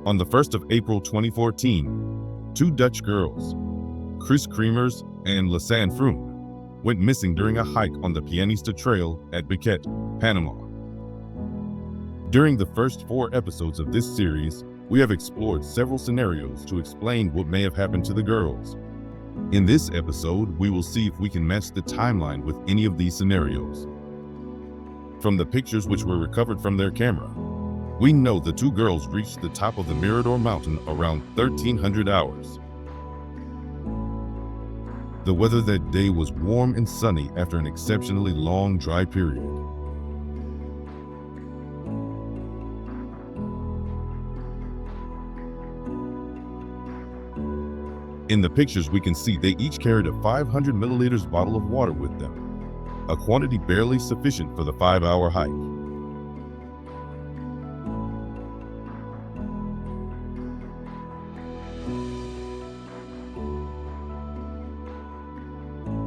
On the 1st of April 2014, two Dutch girls, Kris Kremers and Lisanne Froon, went missing during a hike on the Pianista Trail at Boquette, Panama. During the first 4 episodes of this series, we have explored several scenarios to explain what may have happened to the girls. In this episode, we will see if we can match the timeline with any of these scenarios. From the pictures which were recovered from their camera, we know the two girls reached the top of the Mirador Mountain around 1300 hours. The weather that day was warm and sunny after an exceptionally long dry period. In the pictures, we can see they each carried a 500 milliliters bottle of water with them, a quantity barely sufficient for the 5-hour hike.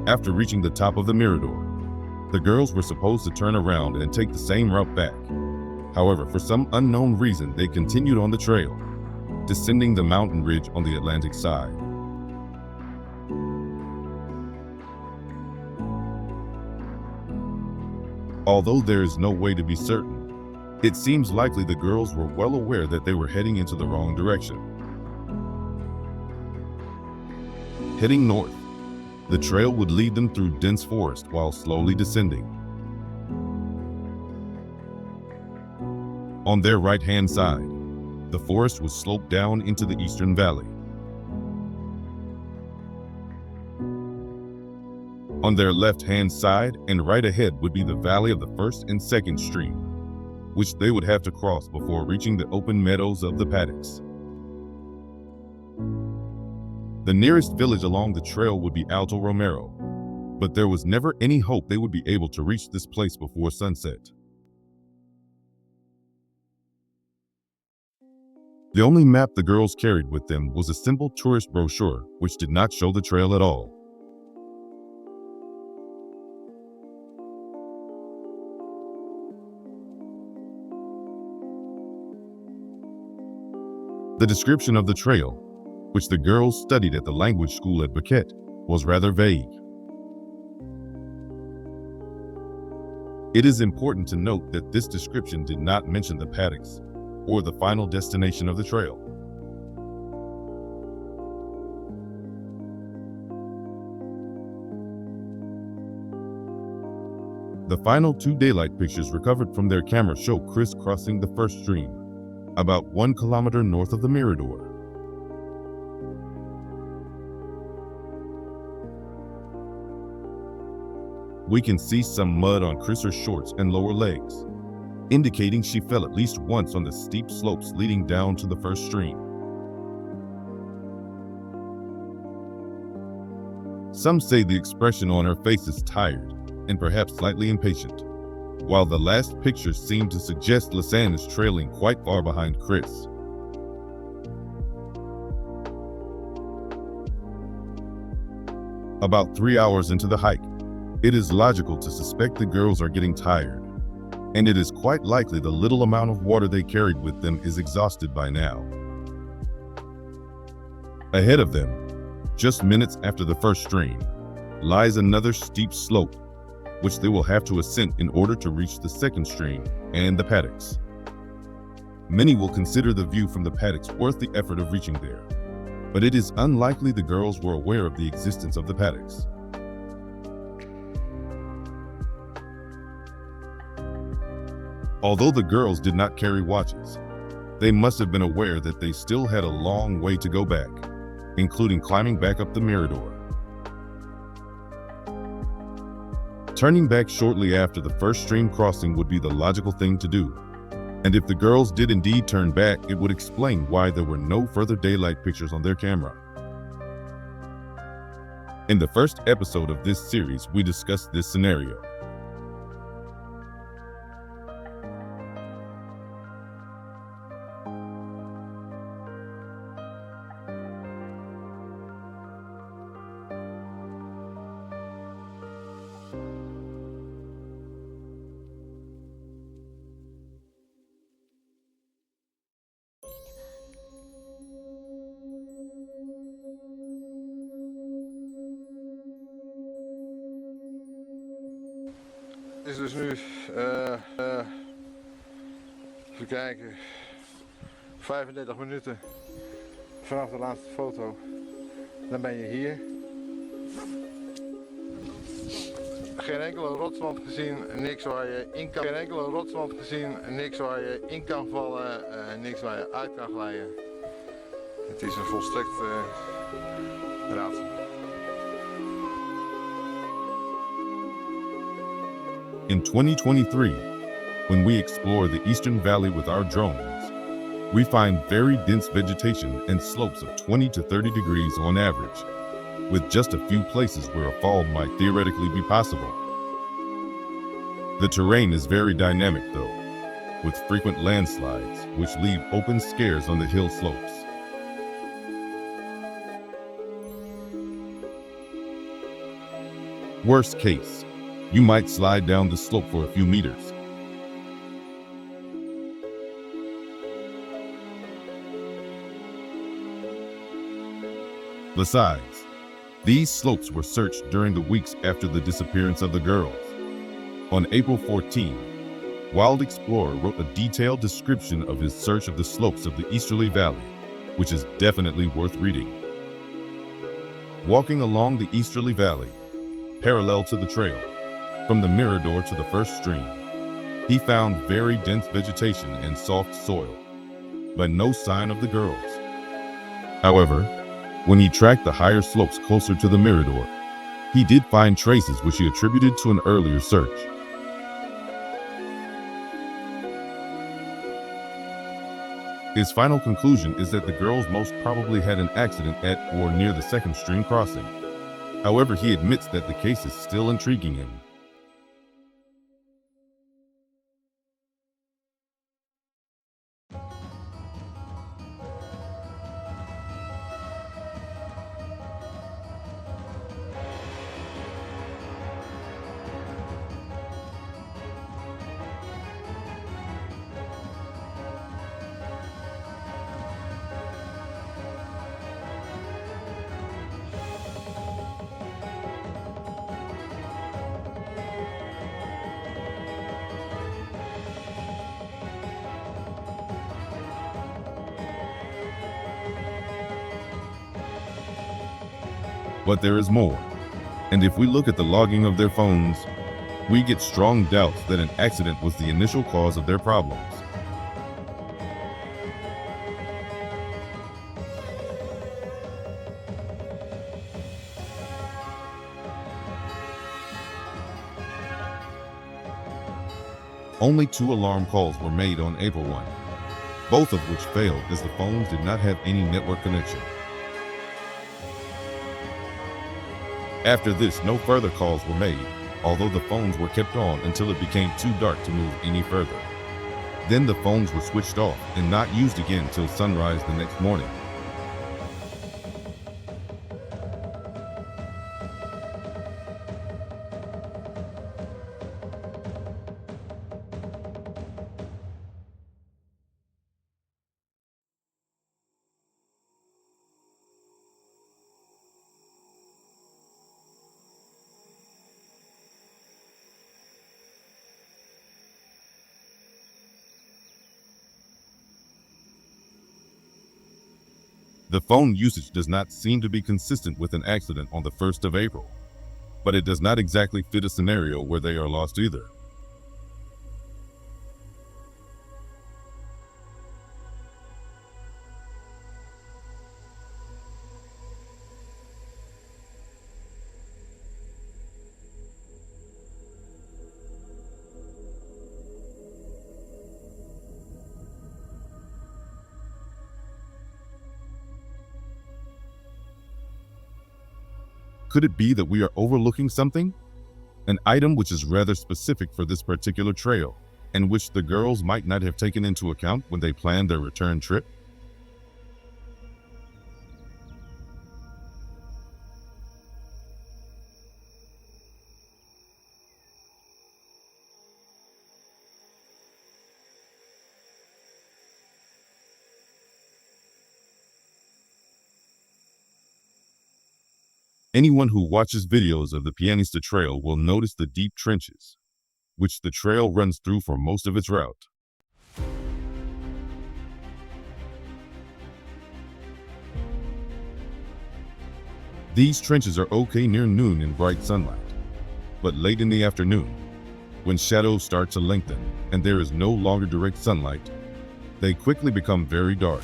After reaching the top of the Mirador, the girls were supposed to turn around and take the same route back. However, for some unknown reason, they continued on the trail, descending the mountain ridge on the Atlantic side. Although there is no way to be certain, it seems likely the girls were well aware that they were heading into the wrong direction. Heading north, the trail would lead them through dense forest while slowly descending. On their right-hand side, the forest would slope down into the eastern valley. On their left-hand side and right ahead would be the valley of the first and second stream, which they would have to cross before reaching the open meadows of the paddocks. The nearest village along the trail would be Alto Romero, but there was never any hope they would be able to reach this place before sunset. The only map the girls carried with them was a simple tourist brochure, which did not show the trail at all. The description of the trail, which the girls studied at the language school at Buckley, was rather vague. It is important to note that this description did not mention the paddocks or the final destination of the trail. The final 2 daylight pictures recovered from their camera show Kris crossing the first stream, about 1 kilometer north of the Mirador. We can see some mud on Kris's shorts and lower legs, indicating she fell at least once on the steep slopes leading down to the first stream. Some say the expression on her face is tired and perhaps slightly impatient, while the last pictures seem to suggest Lisanne is trailing quite far behind Kris. About 3 hours into the hike, it is logical to suspect the girls are getting tired, and it is quite likely the little amount of water they carried with them is exhausted by now. Ahead of them, just minutes after the first stream, lies another steep slope, which they will have to ascend in order to reach the second stream and the paddocks. Many will consider the view from the paddocks worth the effort of reaching there, but it is unlikely the girls were aware of the existence of the paddocks. Although the girls did not carry watches, they must have been aware that they still had a long way to go back, including climbing back up the Mirador. Turning back shortly after the first stream crossing would be the logical thing to do, and if the girls did indeed turn back, it would explain why there were no further daylight pictures on their camera. In the first episode of this series, we discussed this scenario. Het is dus nu, even kijken, 35 minuten vanaf de laatste foto. Dan ben je hier. Geen enkele rotswand gezien, niks waar je in kan. Geen enkele rotswand gezien, niks waar je in kan vallen, niks waar je uit kan glijden. Het is een volstrekt raadsel. In 2023, when we explore the Eastern Valley with our drones, we find very dense vegetation and slopes of 20 to 30 degrees on average, with just a few places where a fall might theoretically be possible. The terrain is very dynamic though, with frequent landslides which leave open scares on the hill slopes. Worst case, you might slide down the slope for a few meters. Besides, these slopes were searched during the weeks after the disappearance of the girls. On April 14, Wild Explorer wrote a detailed description of his search of the slopes of the Easterly Valley, which is definitely worth reading. Walking along the Easterly Valley, parallel to the trail, from the Mirador to the first stream, he found very dense vegetation and soft soil, but no sign of the girls. However, when he tracked the higher slopes closer to the Mirador, he did find traces which he attributed to an earlier search. His final conclusion is that the girls most probably had an accident at or near the second stream crossing. However, he admits that the case is still intriguing him. But there is more, and if we look at the logging of their phones, we get strong doubts that an accident was the initial cause of their problems. Only 2 alarm calls were made on April 1, both of which failed as the phones did not have any network connection. After this, no further calls were made, although the phones were kept on until it became too dark to move any further. Then the phones were switched off and not used again till sunrise the next morning. The phone usage does not seem to be consistent with an accident on the 1st of April, but it does not exactly fit a scenario where they are lost either. Could it be that we are overlooking something? An item which is rather specific for this particular trail, and which the girls might not have taken into account when they planned their return trip? Anyone who watches videos of the Pianista Trail will notice the deep trenches, which the trail runs through for most of its route. These trenches are okay near noon in bright sunlight, but late in the afternoon, when shadows start to lengthen and there is no longer direct sunlight, they quickly become very dark,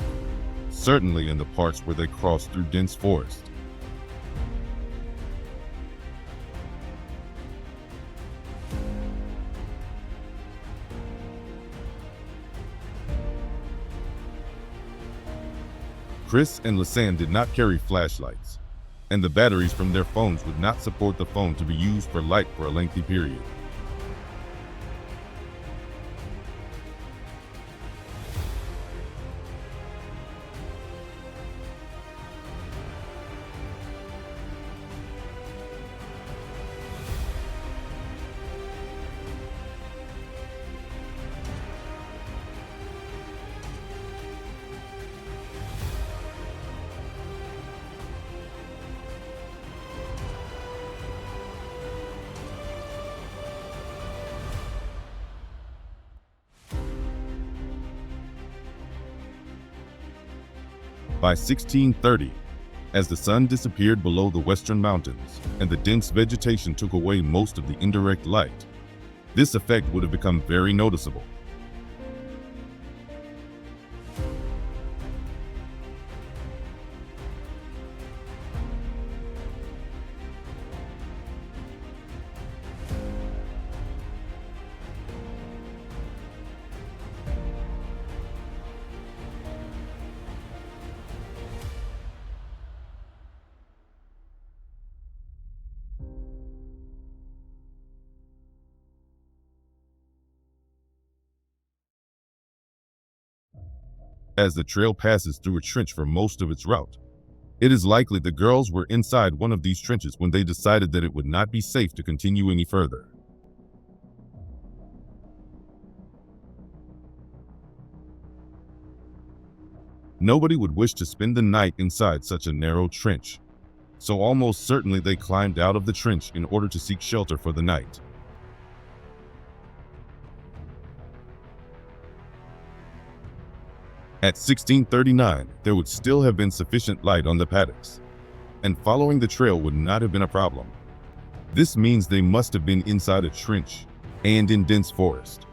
certainly in the parts where they cross through dense forest. Kris and Lisanne did not carry flashlights, and the batteries from their phones would not support the phone to be used for light for a lengthy period. By 1630, as the sun disappeared below the western mountains and the dense vegetation took away most of the indirect light, this effect would have become very noticeable. As the trail passes through a trench for most of its route, it is likely the girls were inside one of these trenches when they decided that it would not be safe to continue any further. Nobody would wish to spend the night inside such a narrow trench, so almost certainly they climbed out of the trench in order to seek shelter for the night. At 1639, there would still have been sufficient light on the paddocks, and following the trail would not have been a problem. This means they must have been inside a trench and in dense forest.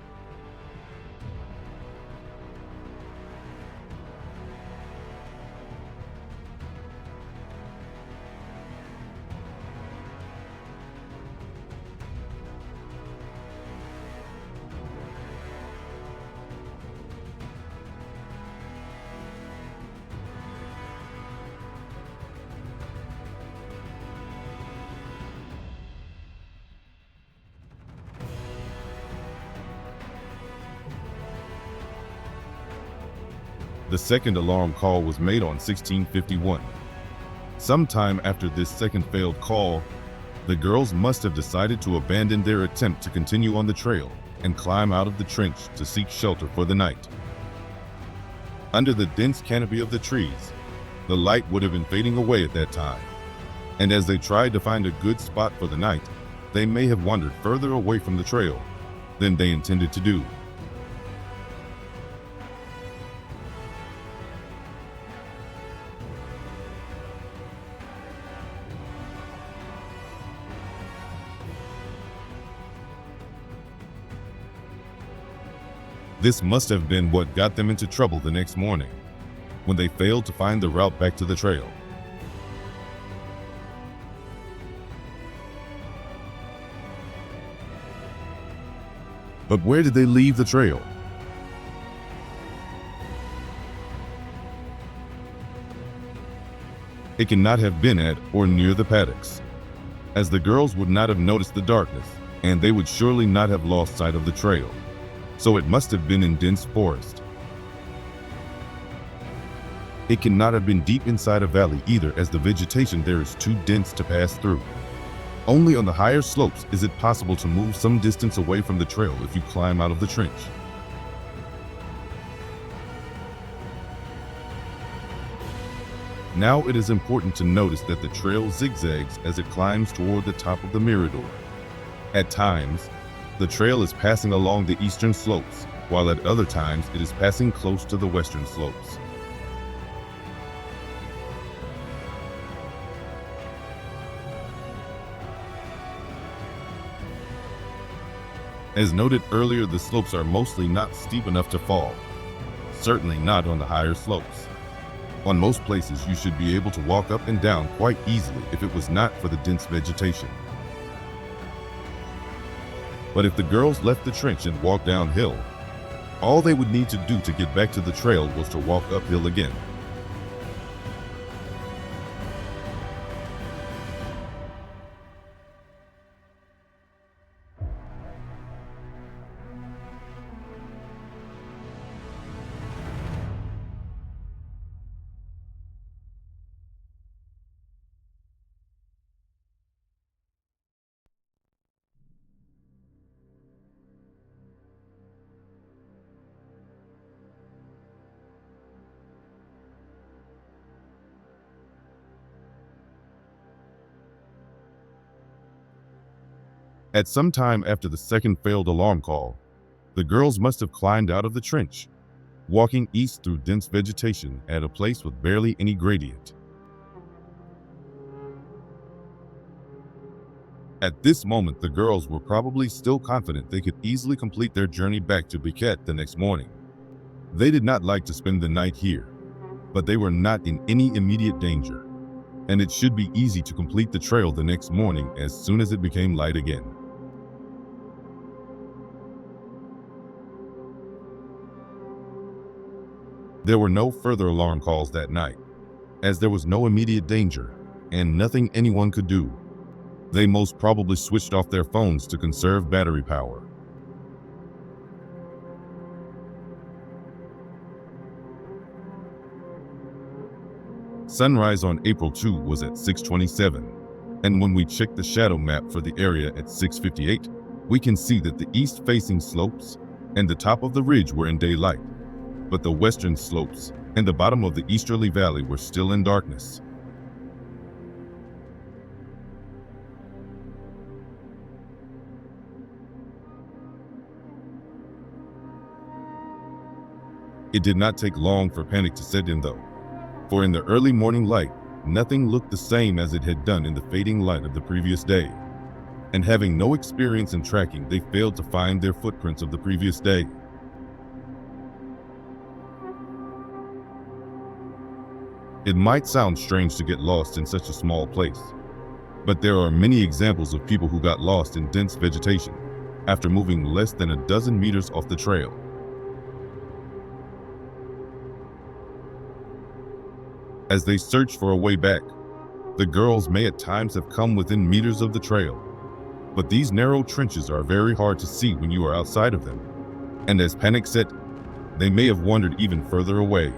The second alarm call was made on 1651. Sometime after this second failed call, the girls must have decided to abandon their attempt to continue on the trail and climb out of the trench to seek shelter for the night. Under the dense canopy of the trees, the light would have been fading away at that time, and as they tried to find a good spot for the night, they may have wandered further away from the trail than they intended to do. This must have been what got them into trouble the next morning, when they failed to find the route back to the trail. But where did they leave the trail? It cannot have been at or near the paddocks, as the girls would not have noticed the darkness, and they would surely not have lost sight of the trail. So it must have been in dense forest. It cannot have been deep inside a valley either, as the vegetation there is too dense to pass through. Only on the higher slopes is it possible to move some distance away from the trail if you climb out of the trench. Now it is important to notice that the trail zigzags as it climbs toward the top of the mirador. At times, the trail is passing along the eastern slopes, while at other times it is passing close to the western slopes. As noted earlier, the slopes are mostly not steep enough to fall, certainly not on the higher slopes. On most places, you should be able to walk up and down quite easily if it was not for the dense vegetation. But if the girls left the trench and walked downhill, all they would need to do to get back to the trail was to walk uphill again. At some time after the second failed alarm call, the girls must have climbed out of the trench, walking east through dense vegetation at a place with barely any gradient. At this moment, the girls were probably still confident they could easily complete their journey back to Boquette the next morning. They did not like to spend the night here, but they were not in any immediate danger, and it should be easy to complete the trail the next morning as soon as it became light again. There were no further alarm calls that night, as there was no immediate danger and nothing anyone could do. They most probably switched off their phones to conserve battery power. Sunrise on April 2 was at 6:27, and when we checked the shadow map for the area at 6:58, we can see that the east-facing slopes and the top of the ridge were in daylight, but the western slopes and the bottom of the easterly valley were still in darkness. It did not take long for panic to set in though, for in the early morning light, nothing looked the same as it had done in the fading light of the previous day. And having no experience in tracking, they failed to find their footprints of the previous day. It might sound strange to get lost in such a small place, but there are many examples of people who got lost in dense vegetation after moving less than a dozen meters off the trail. As they search for a way back, the girls may at times have come within meters of the trail, but these narrow trenches are very hard to see when you are outside of them, and as panic set, they may have wandered even further away.